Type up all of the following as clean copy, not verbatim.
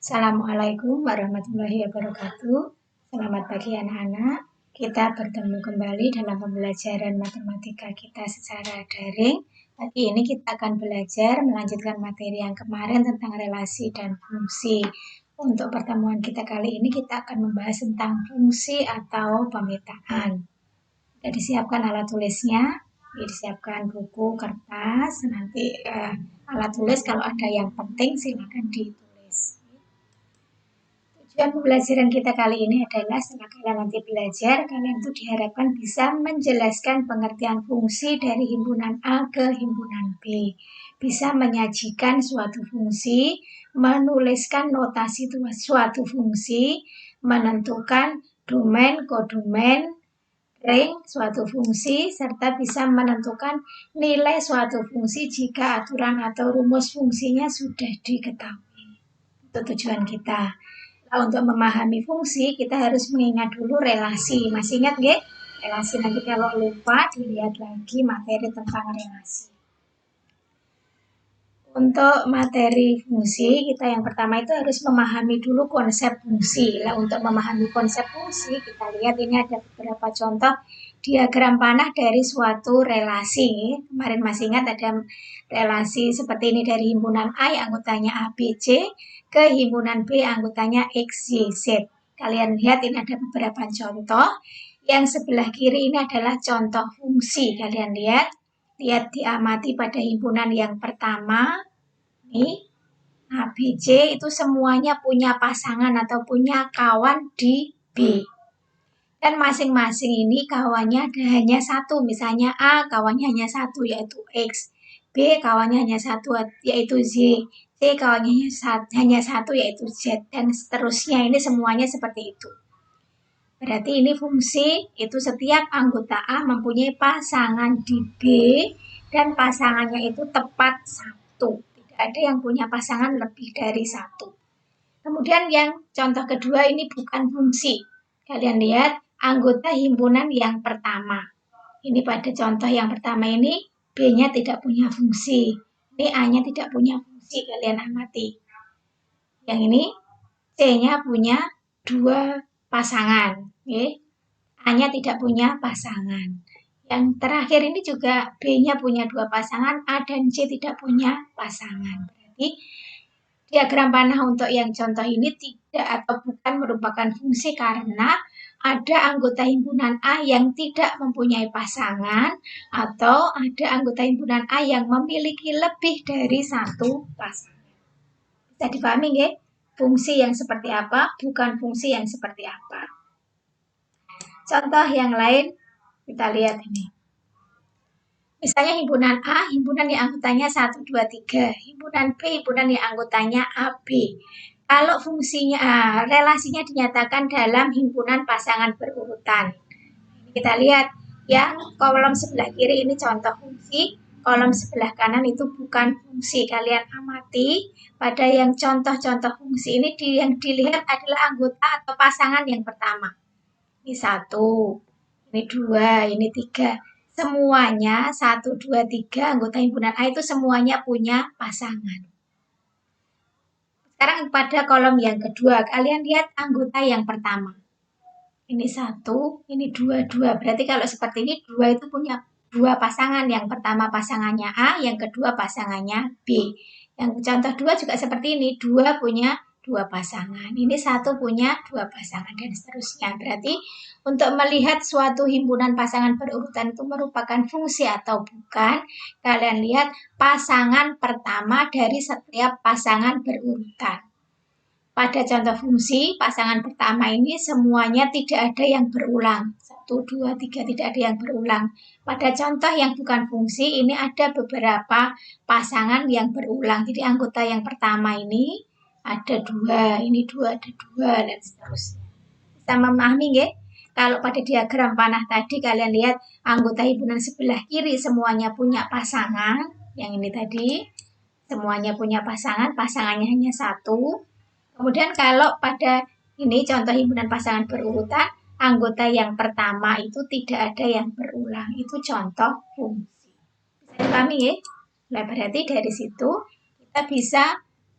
Assalamualaikum warahmatullahi wabarakatuh. Selamat pagi anak-anak. Kita bertemu kembali dalam pembelajaran matematika kita secara daring. Pagi ini kita akan belajar melanjutkan materi yang kemarin tentang relasi dan fungsi. Untuk pertemuan kita kali ini kita akan membahas tentang fungsi atau pemetaan. Sudah disiapkan alat tulisnya, disiapkan buku, kertas. Nanti alat tulis kalau ada yang penting silakan ditulis. Tujuan pembelajaran kita kali ini adalah setelah kalian nanti belajar, kalian itu diharapkan bisa menjelaskan pengertian fungsi dari himpunan A ke himpunan B. Bisa menyajikan suatu fungsi, menuliskan notasi suatu fungsi, menentukan domain, kodomain, ring suatu fungsi, serta bisa menentukan nilai suatu fungsi jika aturan atau rumus fungsinya sudah diketahui. Itu tujuan kita. Nah, untuk memahami fungsi, kita harus mengingat dulu relasi. Masih ingat nggak? Relasi, nanti kalau lupa, dilihat lagi materi tentang relasi. Untuk materi fungsi, kita yang pertama itu harus memahami dulu konsep fungsi. Nah, untuk memahami konsep fungsi, kita lihat ini ada beberapa contoh diagram panah dari suatu relasi. Kemarin masih ingat ada relasi seperti ini dari himpunan A yang anggotanya A, B, C ke himpunan B anggotanya X, Y, Z. Kalian lihat ini ada beberapa contoh. Yang sebelah kiri ini adalah contoh fungsi. Kalian lihat diamati pada himpunan yang pertama. Ini A, B, C itu semuanya punya pasangan atau punya kawan di B. Dan masing-masing ini kawannya ada hanya satu. Misalnya A kawannya hanya satu yaitu X. B kawannya hanya satu yaitu Z. C kawannya hanya satu yaitu Z. Dan seterusnya, ini semuanya seperti itu. Berarti ini fungsi itu setiap anggota A mempunyai pasangan di B dan pasangannya itu tepat satu. Tidak ada yang punya pasangan lebih dari satu. Kemudian yang contoh kedua ini bukan fungsi. Kalian lihat anggota himpunan yang pertama. Ini pada contoh yang pertama ini B-nya tidak punya fungsi. Ini A-nya tidak punya fungsi. Kalian amati. Yang ini C-nya punya dua pasangan. A-nya tidak punya pasangan. Yang terakhir ini juga B-nya punya dua pasangan, A dan C tidak punya pasangan. Berarti diagram panah untuk yang contoh ini tidak atau bukan merupakan fungsi karena ada anggota himpunan A yang tidak mempunyai pasangan atau ada anggota himpunan A yang memiliki lebih dari satu pasangan. Bisa dipahami nggak? Fungsi yang seperti apa, bukan fungsi yang seperti apa. Contoh yang lain, kita lihat ini. Misalnya himpunan A, himpunan yang anggotanya 1, 2, 3. Himpunan B, himpunan yang anggotanya AB. Kalau fungsinya, relasinya dinyatakan dalam himpunan pasangan berurutan. Kita lihat, yang kolom sebelah kiri ini contoh fungsi, kolom sebelah kanan itu bukan fungsi. Kalian amati pada yang contoh-contoh fungsi ini yang dilihat adalah anggota atau pasangan yang pertama. Ini 1, ini 2, ini 3. Semuanya 1, 2, 3 anggota himpunan A itu semuanya punya pasangan. Sekarang pada kolom yang kedua, kalian lihat anggota yang pertama. Ini 1, ini 2, 2. Berarti kalau seperti ini 2 itu punya dua pasangan. Yang pertama pasangannya A, yang kedua pasangannya B. Yang contoh 2 juga seperti ini, 2 punya dua pasangan. Ini 1 punya dua pasangan dan seterusnya. Berarti untuk melihat suatu himpunan pasangan berurutan itu merupakan fungsi atau bukan, kalian lihat pasangan pertama dari setiap pasangan berurutan. Pada contoh fungsi, pasangan pertama ini semuanya tidak ada yang berulang. 1, 2, 3 tidak ada yang berulang. Pada contoh yang bukan fungsi, ini ada beberapa pasangan yang berulang. Jadi anggota yang pertama ini ada 2, ini 2, ada 2, dan seterusnya. Bisa memahami nggak? Kalau pada diagram panah tadi kalian lihat anggota himpunan sebelah kiri semuanya punya pasangan. Yang ini tadi semuanya punya pasangan, pasangannya hanya 1. Kemudian kalau pada ini contoh himpunan pasangan berurutan, anggota yang pertama itu tidak ada yang berulang. Itu contoh fungsi. Bisa dipahami ya? Nah, berarti dari situ kita bisa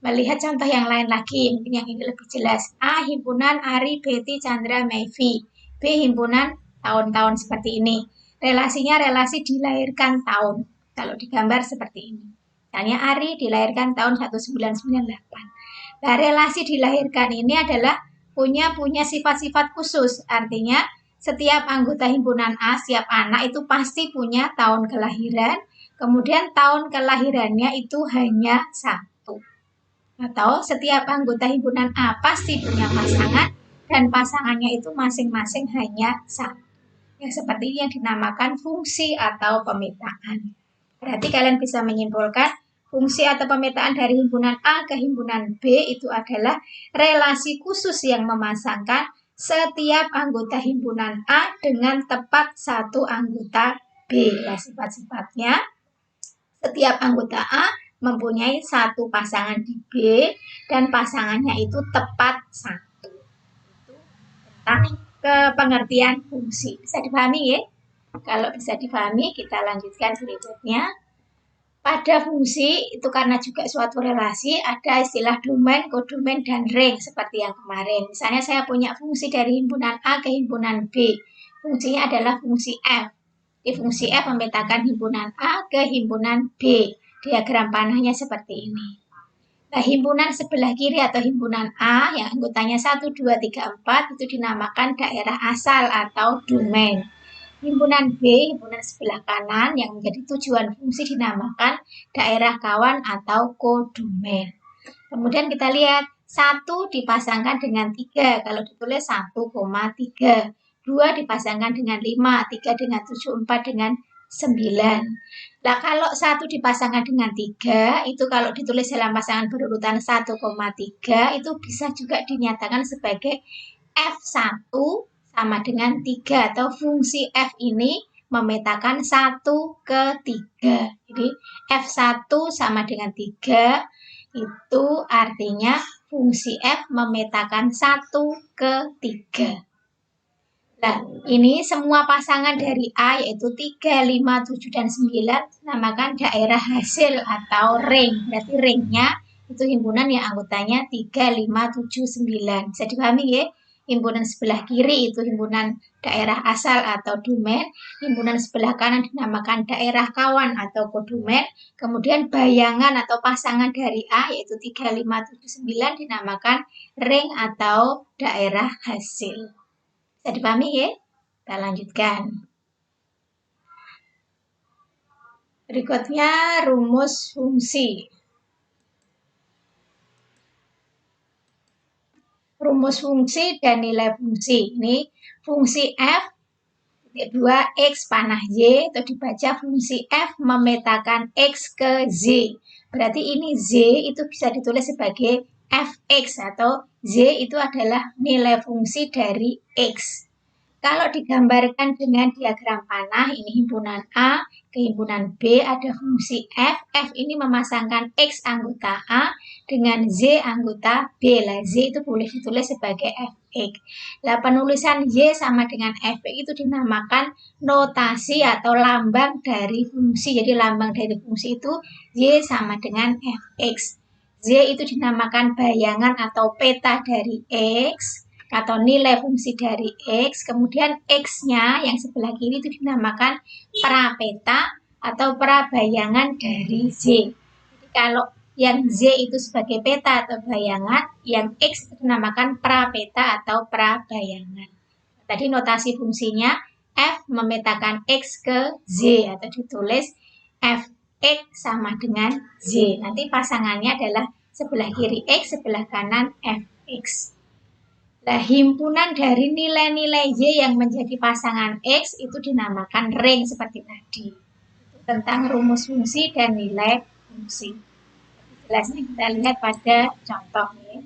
Melihat contoh yang lain lagi, mungkin yang ini lebih jelas. A. Himpunan Ari, Betty, Chandra, Mayvi. B. Himpunan tahun-tahun seperti ini. Relasinya relasi dilahirkan tahun. Kalau digambar seperti ini. Misalnya Ari dilahirkan tahun 1998. Nah, relasi dilahirkan ini adalah punya sifat-sifat khusus. Artinya setiap anggota himpunan A, setiap anak itu pasti punya tahun kelahiran. Kemudian tahun kelahirannya itu hanya satu. Atau setiap anggota himpunan A pasti punya pasangan dan pasangannya itu masing-masing hanya satu. Yang seperti ini yang dinamakan fungsi atau pemetaan. Berarti kalian bisa menyimpulkan fungsi atau pemetaan dari himpunan A ke himpunan B itu adalah relasi khusus yang memasangkan setiap anggota himpunan A dengan tepat satu anggota B. Ya, sifat-sifatnya setiap anggota A mempunyai satu pasangan di B dan pasangannya itu tepat satu. Itu tentang pengertian fungsi. Bisa dipahami ya? Kalau bisa dipahami, kita lanjutkan berikutnya. Pada fungsi itu karena juga suatu relasi, ada istilah domain, kodomain, dan ring seperti yang kemarin. Misalnya saya punya fungsi dari himpunan A ke himpunan B. Fungsinya adalah fungsi F. Di fungsi F memetakan himpunan A ke himpunan B. Diagram panahnya seperti ini. Nah, himpunan sebelah kiri atau himpunan A yang anggotanya 1, 2, 3, 4 itu dinamakan daerah asal atau domain. Himpunan B, himpunan sebelah kanan yang menjadi tujuan fungsi dinamakan daerah kawan atau kodomain. Kemudian kita lihat 1 dipasangkan dengan 3, kalau ditulis 1,3. 2 dipasangkan dengan 5, 3 dengan 7, 4 dengan 9. Nah, kalau 1 dipasangkan dengan 3, itu kalau ditulis dalam pasangan berurutan 1,3, itu bisa juga dinyatakan sebagai F1 sama dengan 3, atau fungsi F ini memetakan 1 ke 3. Jadi, F1 sama dengan 3, itu artinya fungsi F memetakan 1 ke 3. Nah, ini semua pasangan dari A yaitu 3, 5, 7, dan 9 namakan daerah hasil atau ring. Berarti ringnya itu himpunan yang anggotanya 3, 5, 7, 9. Bisa dipahami ya? Himpunan sebelah kiri itu himpunan daerah asal atau domain. Himpunan sebelah kanan dinamakan daerah kawan atau kodomain. Kemudian bayangan atau pasangan dari A yaitu 3, 5, 7, 9 dinamakan ring atau daerah hasil. Bisa dipahami ya? Kita lanjutkan. Berikutnya rumus fungsi. Rumus fungsi dan nilai fungsi. Ini fungsi F 2x panah Y, atau dibaca fungsi F memetakan X ke Z. Berarti ini Z itu bisa ditulis sebagai Fx, atau Z itu adalah nilai fungsi dari X. Kalau digambarkan dengan diagram panah, ini himpunan A ke himpunan B, ada fungsi F. F ini memasangkan X anggota A dengan Z anggota B. Lah, Z itu boleh ditulis sebagai Fx. Lah, penulisan Y sama dengan Fx itu dinamakan notasi atau lambang dari fungsi. Jadi, lambang dari fungsi itu Y sama dengan Fx. Z itu dinamakan bayangan atau peta dari X, atau nilai fungsi dari X, kemudian X-nya yang sebelah kiri itu dinamakan prapeta atau prabayangan dari Z. Jadi kalau yang Z itu sebagai peta atau bayangan, yang X itu dinamakan prapeta atau prabayangan. Tadi notasi fungsinya F memetakan X ke Z, atau ditulis Fx sama dengan Z. Nanti pasangannya adalah sebelah kiri X, sebelah kanan Fx. Nah, himpunan dari nilai-nilai Y yang menjadi pasangan X itu dinamakan ring seperti tadi. Itu tentang rumus fungsi dan nilai fungsi. Jelasnya kita lihat pada contoh ini.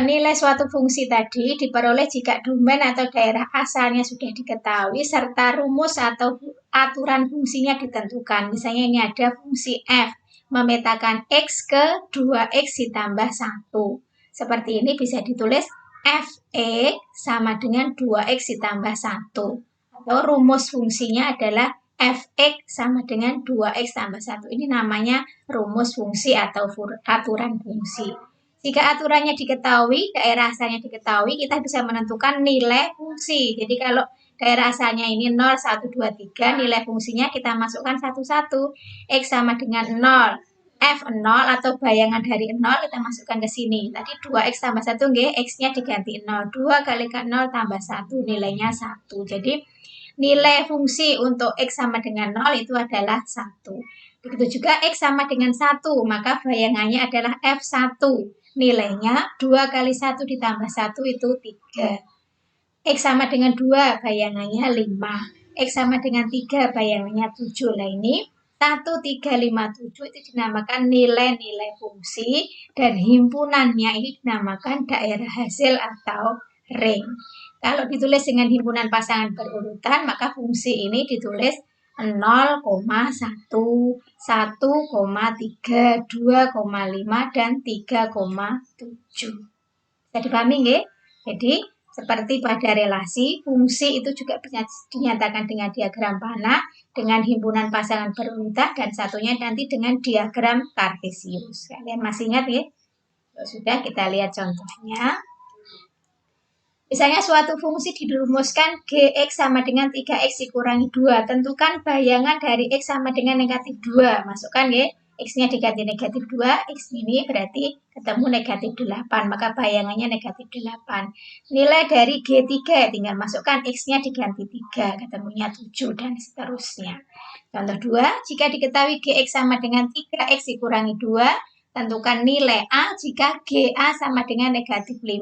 Nilai suatu fungsi tadi diperoleh jika domain atau daerah asalnya sudah diketahui serta rumus atau aturan fungsinya ditentukan. Misalnya ini ada fungsi F memetakan X ke 2X ditambah 1. Seperti ini bisa ditulis Fx sama dengan 2x ditambah 1. Atau rumus fungsinya adalah fx sama dengan 2x tambah 1. Ini namanya rumus fungsi atau aturan fungsi. Jika aturannya diketahui, daerah asalnya diketahui, kita bisa menentukan nilai fungsi. Jadi kalau daerah asalnya ini 0, 1, 2, 3, nilai fungsinya kita masukkan 1, 1. X sama dengan 0. F0 atau bayangan dari 0 kita masukkan ke sini. Tadi 2x tambah 1, X-nya diganti 0. 2 kali ke 0 tambah 1, nilainya 1. Jadi nilai fungsi untuk X sama dengan 0 itu adalah 1. Begitu juga X sama dengan 1, maka bayangannya adalah F1. Nilainya 2 kali 1 ditambah 1 itu 3. X sama dengan 2, bayangannya 5. X sama dengan 3, bayangannya 7. Nah ini 1, 3, 5, 7 itu dinamakan nilai-nilai fungsi dan himpunannya ini dinamakan daerah hasil atau ring. Kalau ditulis dengan himpunan pasangan berurutan, maka fungsi ini ditulis 0,1, 1,3, 2,5, dan 3,7. Bisa dipahami nggih? Jadi seperti pada relasi, fungsi itu juga bisa dinyatakan dengan diagram panah, dengan himpunan pasangan berurutan, dan satunya nanti dengan diagram kartesius. Kalian masih ingat ya? Kalau sudah, kita lihat contohnya. Misalnya suatu fungsi dirumuskan Gx sama dengan 3x dikurangi 2. Tentukan bayangan dari x sama dengan negatif 2. Masukkan ya. X-nya diganti negatif 2, X ini berarti ketemu negatif 8, maka bayangannya negatif 8. Nilai dari G3, tinggal masukkan X-nya diganti 3, ketemunya 7, dan seterusnya. Contoh 2, jika diketahui Gx sama dengan 3x dikurangi 2, tentukan nilai A jika GA sama dengan negatif 5.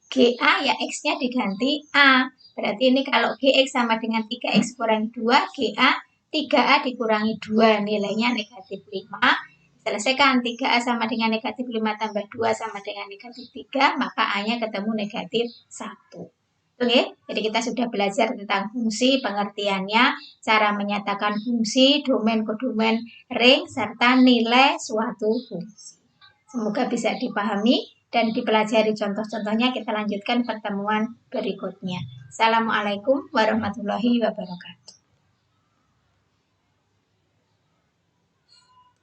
GA ya X-nya diganti A, berarti ini kalau Gx sama dengan 3x kurangi 2, GA 3A dikurangi 2, nilainya negatif 5. Selesaikan 3A sama dengan negatif 5 tambah 2 sama dengan negatif 3, maka A-nya ketemu negatif 1. Oke, jadi kita sudah belajar tentang fungsi, pengertiannya, cara menyatakan fungsi, domain kodomen ring, serta nilai suatu fungsi. Semoga bisa dipahami dan dipelajari contoh-contohnya. Kita lanjutkan pertemuan berikutnya. Assalamualaikum warahmatullahi wabarakatuh.